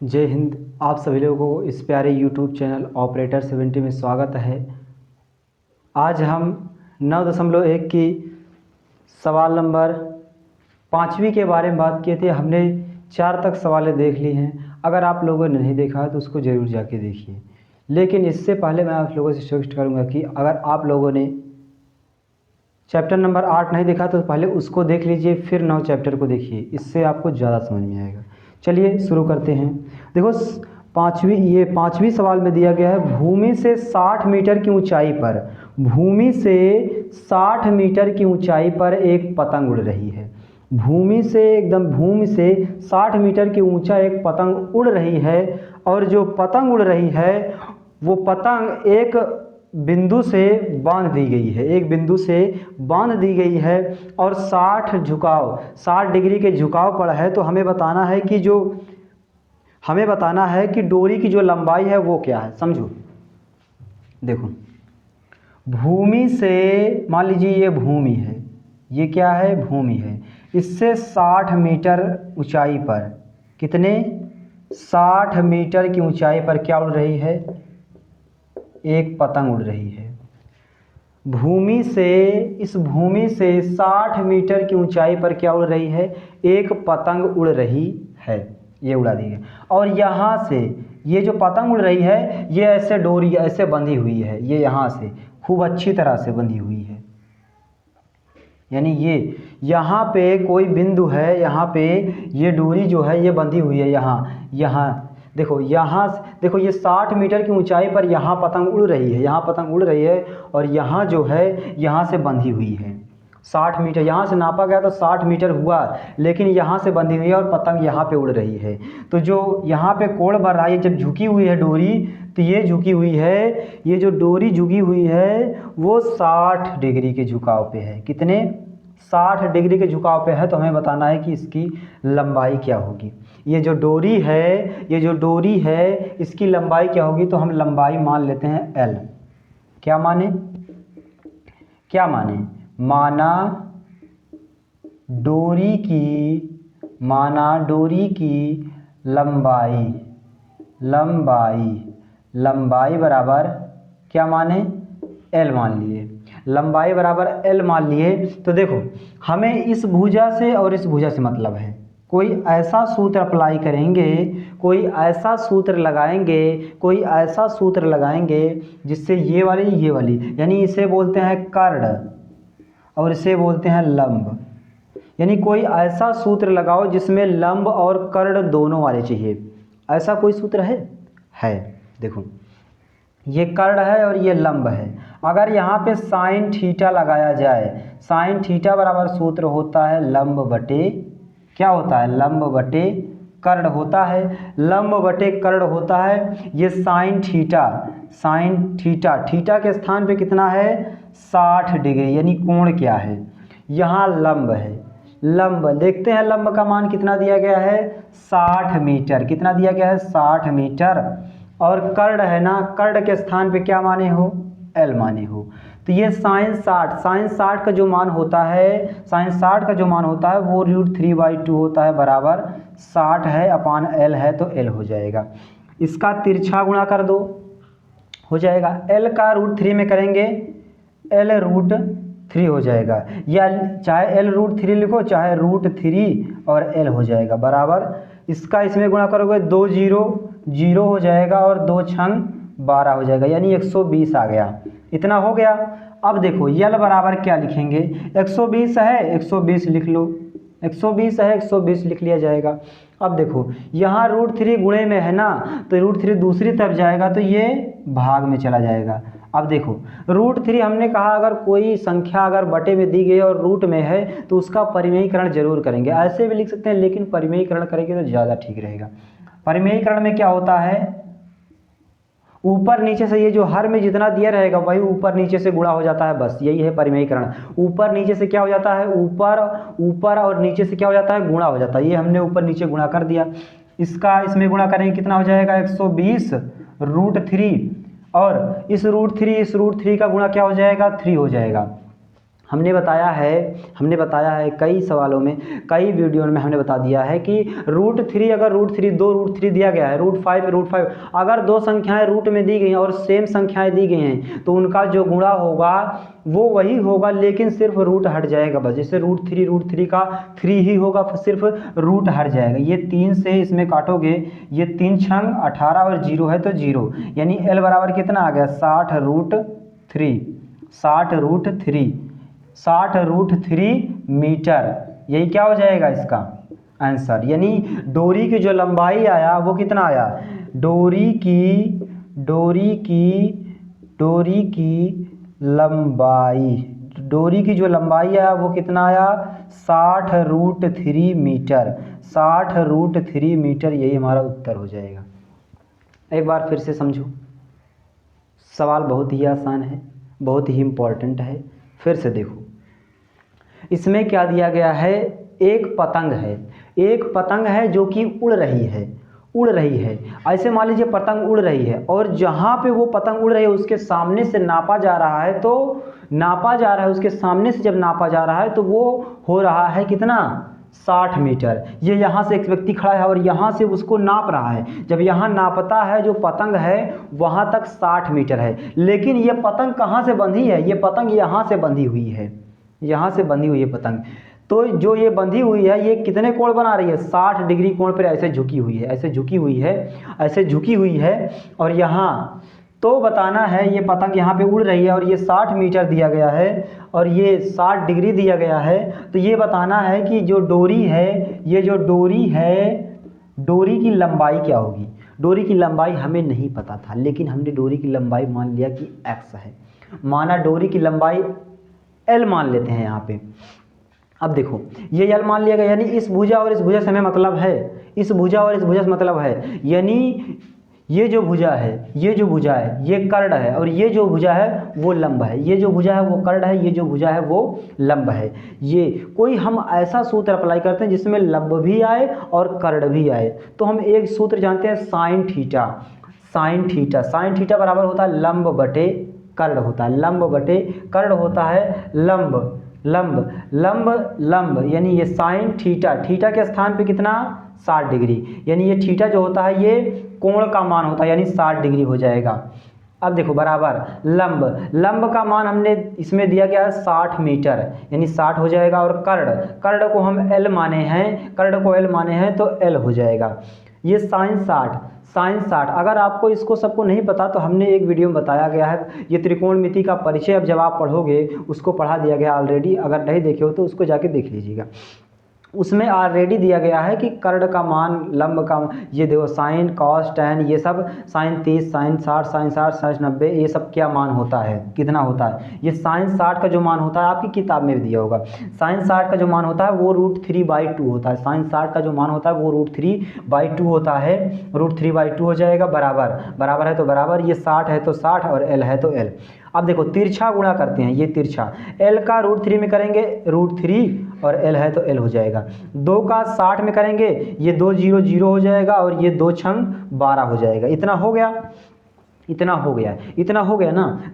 जय हिंद। आप सभी लोगों को इस प्यारे यूट्यूब चैनल ऑपरेटर 70 में स्वागत है। आज हम 9.1 की सवाल नंबर 5वीं के बारे में बात किए थे। हमने 4 तक सवालें देख ली हैं। अगर आप लोगों ने नहीं देखा तो उसको ज़रूर जाके देखिए। लेकिन इससे पहले मैं आप लोगों से सजेस्ट करूँगा कि अगर आप लोगों ने चैप्टर नंबर 8 नहीं देखा तो पहले उसको देख लीजिए, फिर 9 चैप्टर को देखिए। इससे आपको ज़्यादा समझ में आएगा। चलिए शुरू करते हैं। देखो पाँचवीं सवाल में दिया गया है, भूमि से 60 मीटर की ऊंचाई पर, भूमि से 60 मीटर की ऊंचाई पर एक पतंग उड़ रही है। भूमि से 60 मीटर की ऊंचा एक पतंग उड़ रही है और जो पतंग उड़ रही है वो पतंग एक बिंदु से बांध दी गई है, एक बिंदु से बांध दी गई है और 60 डिग्री के झुकाव पर है। तो हमें बताना है कि डोरी की जो लंबाई है वो क्या है। समझो, देखो, भूमि से, मान लीजिए ये भूमि है, ये क्या है, भूमि है। इससे 60 मीटर ऊंचाई पर, कितने, 60 मीटर की ऊंचाई पर क्या उड़ रही है, एक पतंग उड़ रही है। इस भूमि से 60 मीटर की ऊंचाई पर क्या उड़ रही है, एक पतंग उड़ रही है। ये उड़ा दी है और यहाँ से ये जो पतंग उड़ रही है ये ऐसे डोरी ऐसे बंधी हुई है, ये यहाँ से खूब अच्छी तरह से बंधी हुई है। यानी ये यहाँ पे कोई बिंदु है, यहाँ पे ये डोरी जो है ये बंधी हुई है। यहाँ देखो, देखो ये 60 मीटर की ऊंचाई पर यहाँ पतंग उड़ रही है, यहाँ पतंग उड़ रही है और यहाँ जो है यहाँ से बंधी हुई है। 60 मीटर यहाँ से नापा गया तो 60 मीटर हुआ, लेकिन यहाँ से बंधी हुई है और पतंग यहाँ पे उड़ रही है। तो जो यहाँ पे कोण बढ़ रहा है, जब झुकी हुई है डोरी, तो ये झुकी हुई है, ये जो डोरी झुकी हुई है वो 60 डिग्री के झुकाव पे है। कितने, 60 डिग्री के झुकाव पे है। तो हमें बताना है कि इसकी लंबाई क्या होगी। ये जो डोरी है इसकी लंबाई क्या होगी। तो हम लंबाई मान लेते हैं L। क्या माने, माना डोरी की लंबाई बराबर क्या माने, L मान लिए। लंबाई बराबर L मान लिए। तो देखो, हमें इस भुजा से और इस भुजा से मतलब है। कोई ऐसा सूत्र अप्लाई करेंगे, कोई ऐसा सूत्र लगाएंगे जिससे ये वाली, यानी इसे बोलते हैं कर्ण और इसे बोलते हैं लंब। यानी कोई ऐसा सूत्र लगाओ जिसमें लंब और कर्ण दोनों वाले चाहिए। ऐसा कोई सूत्र है। देखो, ये कर्ण है और ये लंब है। अगर यहाँ पे साइन थीटा लगाया जाए, साइन थीटा बराबर सूत्र होता है लंब बटे, क्या होता है, लंब बटे कर्ण होता है। लंब बटे कर्ण होता है। ये साइन थीटा के स्थान पे कितना है, 60 डिग्री, यानी कोण क्या है, यहाँ लंब है। लंब देखते हैं, लंब का मान कितना दिया गया है, 60 मीटर। कितना दिया गया है, 60 मीटर। और कर्ण है ना, कर्ण के स्थान पे क्या माने हो, L माने हो। तो ये साइन 60 का जो मान होता है, वो √3/2 होता है, बराबर 60 है अपान L है, तो L हो जाएगा। इसका तिरछा गुणा कर दो, हो जाएगा। L का √3 में करेंगे, L √3 हो जाएगा। या चाहे L √3 लिखो, चाहे √3 और L हो जाएगा, बराबर। इसका इसमें गुणा करोगे, 2 0 हो जाएगा और 2 छंग 12 हो जाएगा, यानी 120 आ गया। इतना हो गया। अब देखो L बराबर क्या लिखेंगे, 120 है, 120 लिख लो, 120 है, 120 लिख लिया जाएगा। अब देखो यहाँ √3 गुणे में है ना, तो √3 दूसरी तरफ जाएगा तो ये भाग में चला जाएगा। अब देखो √3 हमने कहा, अगर कोई संख्या अगर बटे में दी गई और रूट में है तो उसका परिमेयीकरण जरूर करेंगे। ऐसे भी लिख सकते हैं, लेकिन परिमेयीकरण करेंगे तो ज़्यादा ठीक रहेगा। परिमेयीकरण में क्या होता है, ऊपर नीचे से ये जो हर में जितना दिया रहेगा वही ऊपर नीचे से गुणा हो जाता है, बस यही है परिमेयीकरण। ऊपर नीचे से क्या हो जाता है, ऊपर और नीचे से क्या हो जाता है, गुणा हो जाता है। ये हमने ऊपर नीचे गुणा कर दिया। इसका इसमें गुणा करेंगे, कितना हो जाएगा, 120 √3 और इस √3 का गुणा क्या हो जाएगा, 3 हो जाएगा। हमने बताया है कई सवालों में, कई वीडियो में हमने बता दिया है कि √3 अगर दो √3 दिया गया है, √5 अगर दो संख्याएं रूट में दी गई हैं और सेम संख्याएं दी गई हैं तो उनका जो गुणा होगा वो वही होगा, लेकिन सिर्फ रूट हट जाएगा बस। जैसे √3 का 3 ही होगा, सिर्फ रूट हट जाएगा। ये 3 से इसमें काटोगे, ये 3 छंग 18 और 0 है तो 0, यानी L बराबर कितना आ गया 60√3 मीटर। यही क्या हो जाएगा इसका आंसर। यानी डोरी की जो लंबाई आया वो कितना आया, डोरी की जो लंबाई आया वो कितना आया 60√3 मीटर। 60√3 मीटर, यही हमारा उत्तर हो जाएगा। एक बार फिर से समझो, सवाल बहुत ही आसान है, बहुत ही इम्पोर्टेंट है। फिर से देखो, इसमें क्या दिया गया है, एक पतंग है जो कि उड़ रही है। ऐसे मान लीजिए पतंग उड़ रही है और जहाँ पे वो पतंग उड़ रही है उसके सामने से नापा जा रहा है, उसके सामने से जब नापा जा रहा है तो वो हो रहा है कितना 60 मीटर। ये यहाँ से एक व्यक्ति खड़ा है और यहाँ से उसको नाप रहा है। जब यहाँ नापता है जो पतंग है वहाँ तक 60 मीटर है, लेकिन ये पतंग कहाँ से बंधी है, ये पतंग यहाँ से बंधी हुई है, पतंग। तो जो ये बंधी हुई है ये कितने कोण बना रही है, 60 डिग्री कोण पर ऐसे झुकी हुई है। और यहाँ तो बताना है, ये पतंग यहाँ पे उड़ रही है और ये 60 मीटर दिया गया है और ये 60 डिग्री दिया गया है। तो ये बताना है कि जो डोरी है, डोरी की लंबाई क्या होगी। डोरी की लंबाई हमें नहीं पता था, लेकिन हमने डोरी की लंबाई मान लिया कि x है। माना डोरी की लंबाई L मान लेते हैं यहाँ पे। अब देखो ये L मान लिया गया, यानी इस भुजा और इस भुजा से हमें मतलब है, यानी ये जो भुजा है ये कर्ण है और ये जो भुजा है वो लंब है। ये जो भुजा है वो कर्ण है, ये जो भुजा है वो लंब है। ये कोई हम ऐसा सूत्र अप्लाई करते हैं जिसमें लंब भी आए और कर्ण भी आए, तो हम एक सूत्र जानते हैं साइन थीटा बराबर होता है लंब बटे कर्ण होता है, लंब यानी ये साइन थीटा के स्थान पे कितना 60 डिग्री, यानी ये थीटा जो होता है ये कोण का मान होता है, यानी 60 डिग्री हो जाएगा। अब देखो बराबर लंब का मान हमने इसमें दिया गया है 60 मीटर, यानी 60 हो जाएगा। और कर्ण को हम L माने हैं तो L हो जाएगा। ये साइन 60। अगर आपको इसको सबको नहीं पता तो हमने एक वीडियो में बताया गया है, ये त्रिकोणमिति का परिचय। अब जब आप पढ़ोगे उसको पढ़ा दिया गया ऑलरेडी, अगर नहीं देखे हो तो उसको जाके देख लीजिएगा। उसमें ऑलरेडी दिया गया है कि कर्ण का मान, लंब का, ये देखो साइन कॉस टैन, ये सब साइन 30, साइन 60, साइन 90, ये सब क्या मान होता है, कितना होता है। ये साइन 60 का जो मान होता है आपकी किताब में भी दिया होगा। साइन 60 का जो मान होता है वो √3/2 होता है। साइन 60 का जो मान होता है वो √3/2 होता है। √3/2 हो जाएगा, बराबर है तो बराबर, ये 60 है तो 60 और L है तो L। अब देखो तिरछा गुणा करते हैं, ये तिरछा L का √3 में करेंगे √3 और L है तो L हो जाएगा। 2 का 60 में करेंगे, ये 2 0 हो जाएगा और ये 2 छंग 12 हो जाएगा। इतना हो गया ना,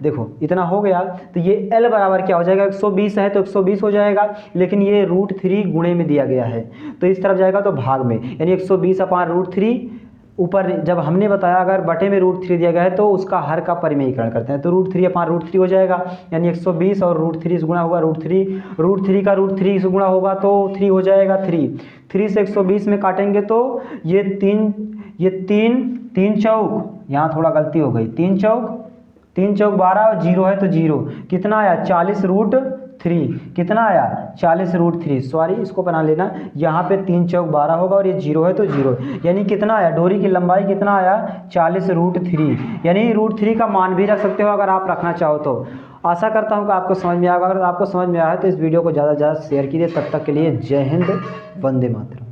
देखो इतना हो गया। तो ये L बराबर क्या हो जाएगा, 120 है तो 120 हो जाएगा, लेकिन ये √3 गुणे में दिया गया है तो इस तरफ जाएगा तो भाग में, यानी 120/√3। ऊपर जब हमने बताया अगर बटे में √3 दिया गया है तो उसका हर का परिमेयीकरण करते हैं, तो √3/√3 हो जाएगा, यानी 120 और √3 से गुणा होगा √3 का √3 से गुणा होगा तो 3 हो जाएगा। 3 से 120 में काटेंगे तो ये तीन चौक, यहाँ थोड़ा गलती हो गई, 3 चौक 12 और 0 है तो 0, कितना आया 40√3, कितना आया 40√3, सॉरी इसको बना लेना, यहाँ पे 3 चौक 12 होगा और ये 0 है तो 0, यानी कितना आया, डोरी की लंबाई कितना आया 40√3, यानी √3 का मान भी रख सकते हो अगर आप रखना चाहो तो। आशा करता हूँ कि आपको समझ में आएगा। अगर आपको समझ में आया है तो इस वीडियो को ज़्यादा से ज़्यादा शेयर कीजिए। तब तक के लिए जय हिंद, वंदे मातरम।